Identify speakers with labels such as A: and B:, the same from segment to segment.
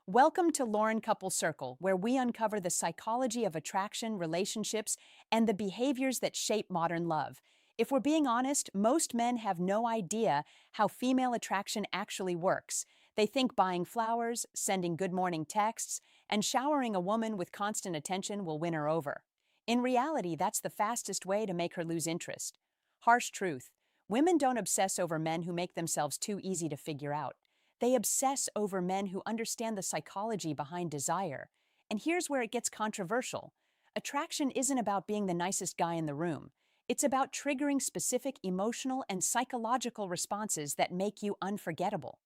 A: Welcome to Lauren Couple Circle, where we uncover the psychology of attraction, relationships, and the behaviors that shape modern love. If we're being honest, most men have no idea how female attraction actually works. They think buying flowers, sending good morning texts, and showering a woman with constant attention will win her over. In reality, that's the fastest way to make her lose interest. Harsh truth. Women don't obsess over men who make themselves too easy to figure out. They obsess over men who understand the psychology behind desire. And here's where it gets controversial. Attraction isn't about being the nicest guy in the room. It's about triggering specific emotional and psychological responses that make you unforgettable.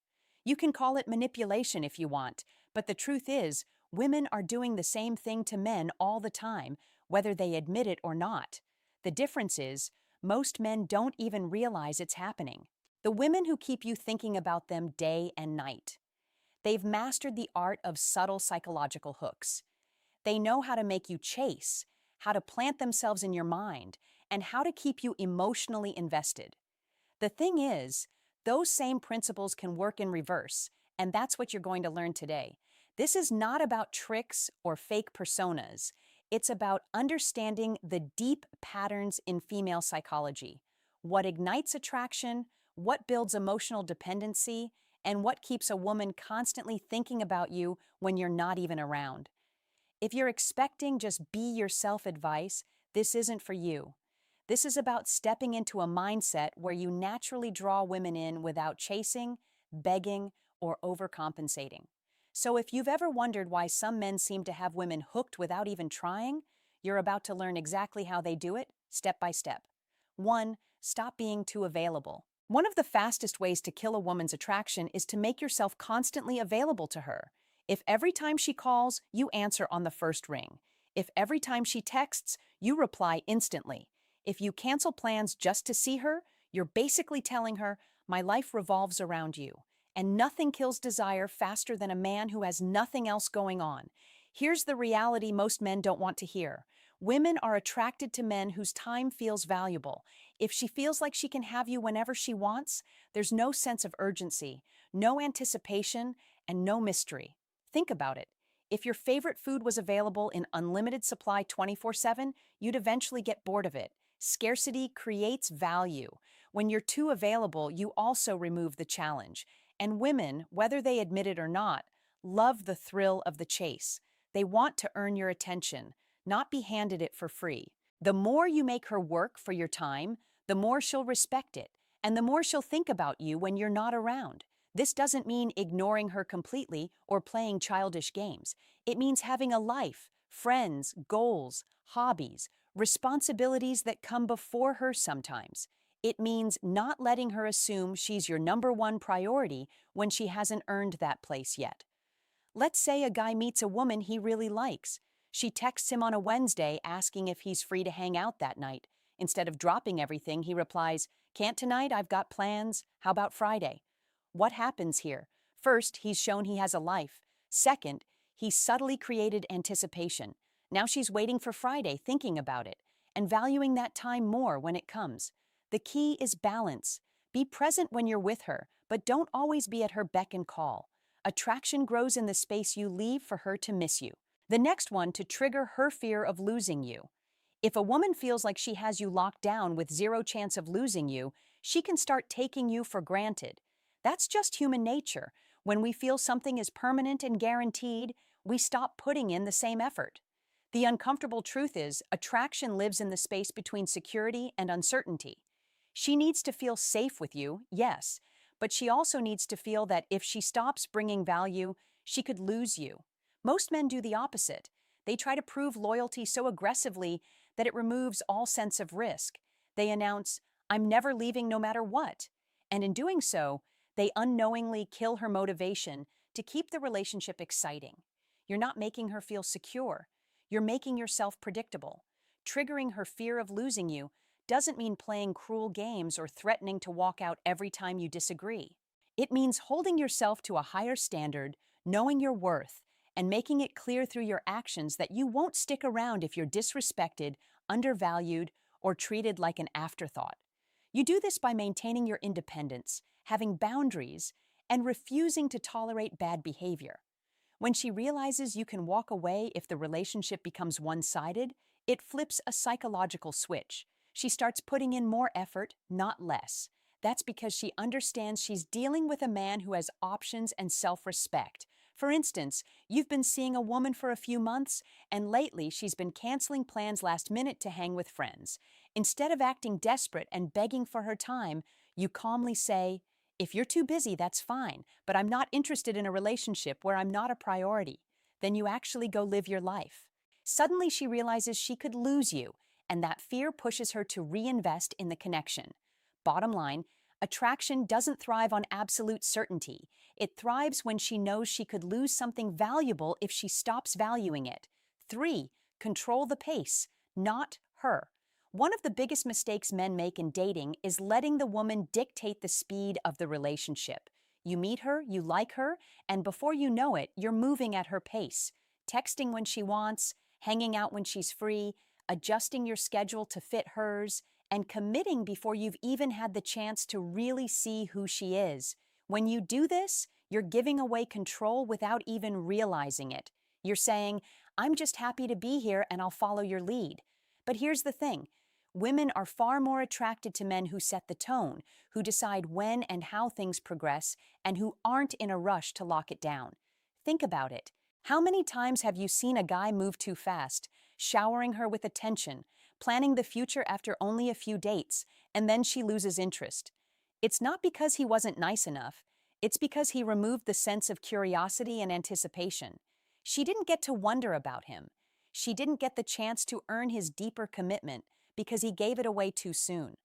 A: You can call it manipulation if you want, but the truth is, women are doing the same thing to men all the time, whether they admit it or not. The difference is, most men don't even realize it's happening. The women who keep you thinking about them day and night. They've mastered the art of subtle psychological hooks. They know how to make you chase, how to plant themselves in your mind, and how to keep you emotionally invested. The thing is, those same principles can work in reverse, and that's what you're going to learn today. This is not about tricks or fake personas. It's about understanding the deep patterns in female psychology, what ignites attraction, what builds emotional dependency, and what keeps a woman constantly thinking about you when you're not even around. If you're expecting just be yourself advice, this isn't for you. This is about stepping into a mindset where you naturally draw women in without chasing, begging, or overcompensating. So if you've ever wondered why some men seem to have women hooked without even trying, you're about to learn exactly how they do it, step by step. 1. Stop being too available. One of the fastest ways to kill a woman's attraction is to make yourself constantly available to her. If every time she calls, you answer on the first ring. If every time she texts, you reply instantly. If you cancel plans just to see her, you're basically telling her, my life revolves around you. And nothing kills desire faster than a man who has nothing else going on. Here's the reality most men don't want to hear. Women are attracted to men whose time feels valuable. If she feels like she can have you whenever she wants, there's no sense of urgency, no anticipation, and no mystery. Think about it. If your favorite food was available in unlimited supply 24/7, you'd eventually get bored of it. Scarcity creates value. When you're too available, you also remove the challenge. And women, whether they admit it or not, love the thrill of the chase. They want to earn your attention, not be handed it for free. The more you make her work for your time, the more she'll respect it, and the more she'll think about you when you're not around. This doesn't mean ignoring her completely or playing childish games. It means having a life, friends, goals, hobbies, responsibilities that come before her sometimes. It means not letting her assume she's your number one priority when she hasn't earned that place yet. Let's say a guy meets a woman he really likes. She texts him on a Wednesday asking if he's free to hang out that night. Instead of dropping everything, he replies, "Can't tonight, I've got plans. How about Friday?" What happens here? First, he's shown he has a life. Second, he's subtly created anticipation. Now she's waiting for Friday, thinking about it, and valuing that time more when it comes. The key is balance. Be present when you're with her, but don't always be at her beck and call. Attraction grows in the space you leave for her to miss you. The next one, to trigger her fear of losing you. If a woman feels like she has you locked down with zero chance of losing you, she can start taking you for granted. That's just human nature. When we feel something is permanent and guaranteed, we stop putting in the same effort. The uncomfortable truth is, attraction lives in the space between security and uncertainty. She needs to feel safe with you, yes, but she also needs to feel that if she stops bringing value, she could lose you. Most men do the opposite. They try to prove loyalty so aggressively that it removes all sense of risk. They announce, "I'm never leaving no matter what." And in doing so, they unknowingly kill her motivation to keep the relationship exciting. You're not making her feel secure. You're making yourself predictable. Triggering her fear of losing you doesn't mean playing cruel games or threatening to walk out every time you disagree. It means holding yourself to a higher standard, knowing your worth, and making it clear through your actions that you won't stick around if you're disrespected, undervalued, or treated like an afterthought. You do this by maintaining your independence, having boundaries, and refusing to tolerate bad behavior. When she realizes you can walk away if the relationship becomes one-sided, it flips a psychological switch. She starts putting in more effort, not less. That's because she understands she's dealing with a man who has options and self-respect. For instance, you've been seeing a woman for a few months, and lately she's been canceling plans last minute to hang with friends. Instead of acting desperate and begging for her time, you calmly say, "If you're too busy, that's fine, but I'm not interested in a relationship where I'm not a priority." Then you actually go live your life. Suddenly she realizes she could lose you, and that fear pushes her to reinvest in the connection. Bottom line, attraction doesn't thrive on absolute certainty. It thrives when she knows she could lose something valuable if she stops valuing it. 3. Control the pace, not her. One of the biggest mistakes men make in dating is letting the woman dictate the speed of the relationship. You meet her, you like her, and before you know it, you're moving at her pace, texting when she wants, hanging out when she's free, adjusting your schedule to fit hers, and committing before you've even had the chance to really see who she is. When you do this, you're giving away control without even realizing it. You're saying, "I'm just happy to be here and I'll follow your lead." But here's the thing. Women are far more attracted to men who set the tone, who decide when and how things progress, and who aren't in a rush to lock it down. Think about it. How many times have you seen a guy move too fast, showering her with attention, planning the future after only a few dates, and then she loses interest? It's not because he wasn't nice enough. It's because he removed the sense of curiosity and anticipation. She didn't get to wonder about him. She didn't get the chance to earn his deeper commitment because he gave it away too soon.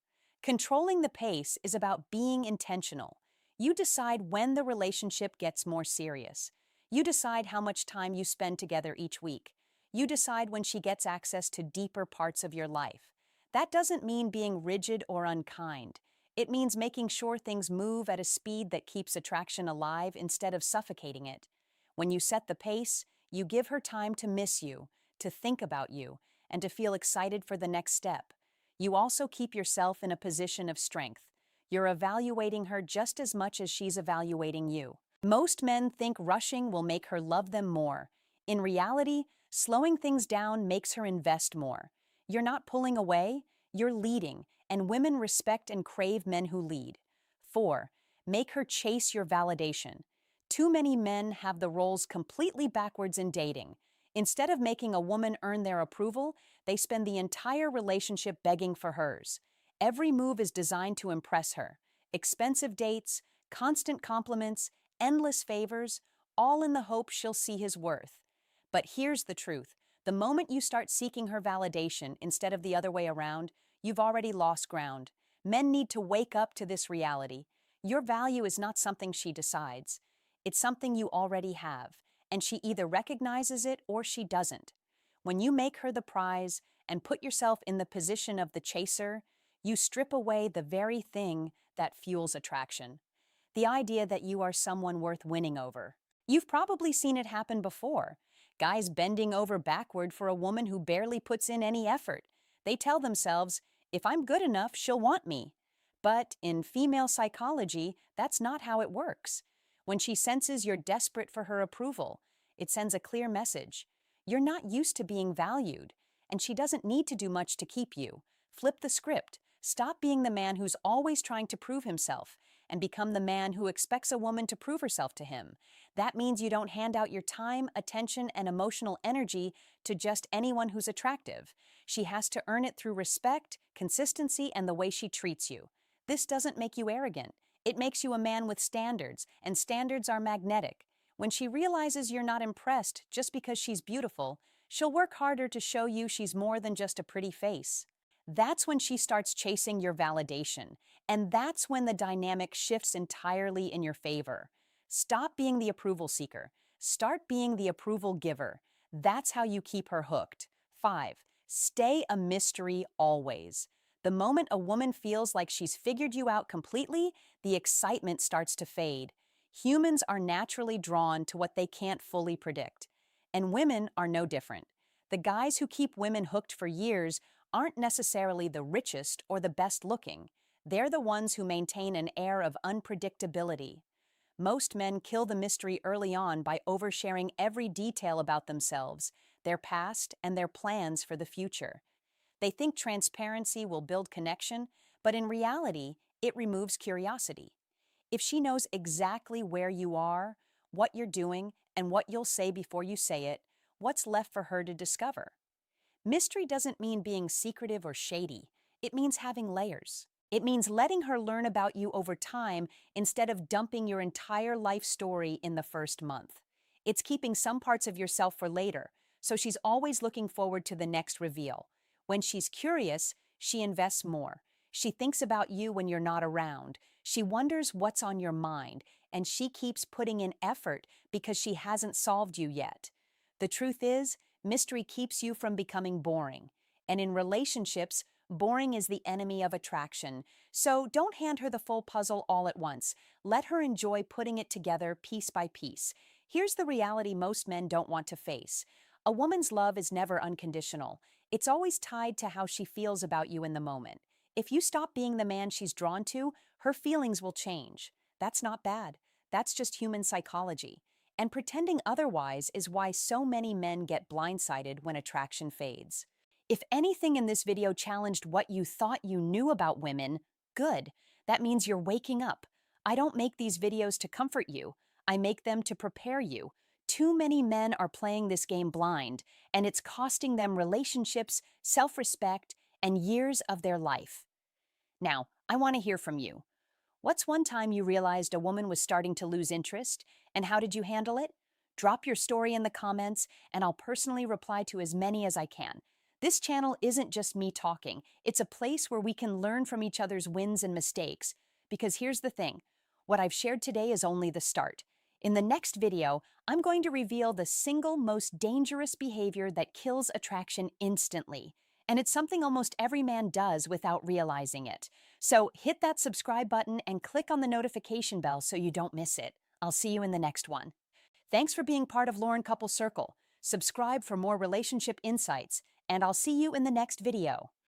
A: Controlling the pace is about being intentional. You decide when the relationship gets more serious. You decide how much time you spend together each week. You decide when she gets access to deeper parts of your life. That doesn't mean being rigid or unkind. It means making sure things move at a speed that keeps attraction alive instead of suffocating it. When you set the pace, you give her time to miss you, to think about you, and to feel excited for the next step. You also keep yourself in a position of strength. You're evaluating her just as much as she's evaluating you. Most men think rushing will make her love them more. In reality, slowing things down makes her invest more. You're not pulling away, you're leading, and women respect and crave men who lead. 4. Make her chase your validation. Too many men have the roles completely backwards in dating. Instead of making a woman earn their approval, they spend the entire relationship begging for hers. Every move is designed to impress her. Expensive dates, constant compliments, endless favors, all in the hope she'll see his worth. But here's the truth. The moment you start seeking her validation instead of the other way around, you've already lost ground. Men need to wake up to this reality. Your value is not something she decides. It's something you already have, and she either recognizes it or she doesn't. When you make her the prize and put yourself in the position of the chaser, you strip away the very thing that fuels attraction. The idea that you are someone worth winning over. You've probably seen it happen before. Guys bending over backward for a woman who barely puts in any effort. They tell themselves, "If I'm good enough, she'll want me." But in female psychology, that's not how it works. When she senses you're desperate for her approval, it sends a clear message. You're not used to being valued, and she doesn't need to do much to keep you. Flip the script. Stop being the man who's always trying to prove himself and become the man who expects a woman to prove herself to him. That means you don't hand out your time, attention, and emotional energy to just anyone who's attractive. She has to earn it through respect, consistency, and the way she treats you. This doesn't make you arrogant. It makes you a man with standards, and standards are magnetic. When she realizes you're not impressed just because she's beautiful, she'll work harder to show you she's more than just a pretty face. That's when she starts chasing your validation, and that's when the dynamic shifts entirely in your favor. Stop being the approval seeker. Start being the approval giver. That's how you keep her hooked. 5. Stay a mystery always. The moment a woman feels like she's figured you out completely, the excitement starts to fade. Humans are naturally drawn to what they can't fully predict, and women are no different. The guys who keep women hooked for years aren't necessarily the richest or the best looking. They're the ones who maintain an air of unpredictability. Most men kill the mystery early on by oversharing every detail about themselves, their past, and their plans for the future. They think transparency will build connection, but in reality, it removes curiosity. If she knows exactly where you are, what you're doing, and what you'll say before you say it, what's left for her to discover? Mystery doesn't mean being secretive or shady. It means having layers. It means letting her learn about you over time instead of dumping your entire life story in the first month. It's keeping some parts of yourself for later, so she's always looking forward to the next reveal. When she's curious, she invests more. She thinks about you when you're not around. She wonders what's on your mind, and she keeps putting in effort because she hasn't solved you yet. The truth is, mystery keeps you from becoming boring. And in relationships, boring is the enemy of attraction. So don't hand her the full puzzle all at once. Let her enjoy putting it together piece by piece. Here's the reality most men don't want to face. A woman's love is never unconditional. It's always tied to how she feels about you in the moment. If you stop being the man she's drawn to, her feelings will change. That's not bad. That's just human psychology. And pretending otherwise is why so many men get blindsided when attraction fades. If anything in this video challenged what you thought you knew about women, good. That means you're waking up. I don't make these videos to comfort you. I make them to prepare you. Too many men are playing this game blind, and it's costing them relationships, self-respect, and years of their life. Now, I want to hear from you. What's one time you realized a woman was starting to lose interest, and how did you handle it? Drop your story in the comments, and I'll personally reply to as many as I can. This channel isn't just me talking, it's a place where we can learn from each other's wins and mistakes. Because here's the thing, what I've shared today is only the start. In the next video, I'm going to reveal the single most dangerous behavior that kills attraction instantly. And it's something almost every man does without realizing it. So hit that subscribe button and click on the notification bell so you don't miss it. I'll see you in the next one. Thanks for being part of Lauren Couple Circle. Subscribe for more relationship insights, and I'll see you in the next video.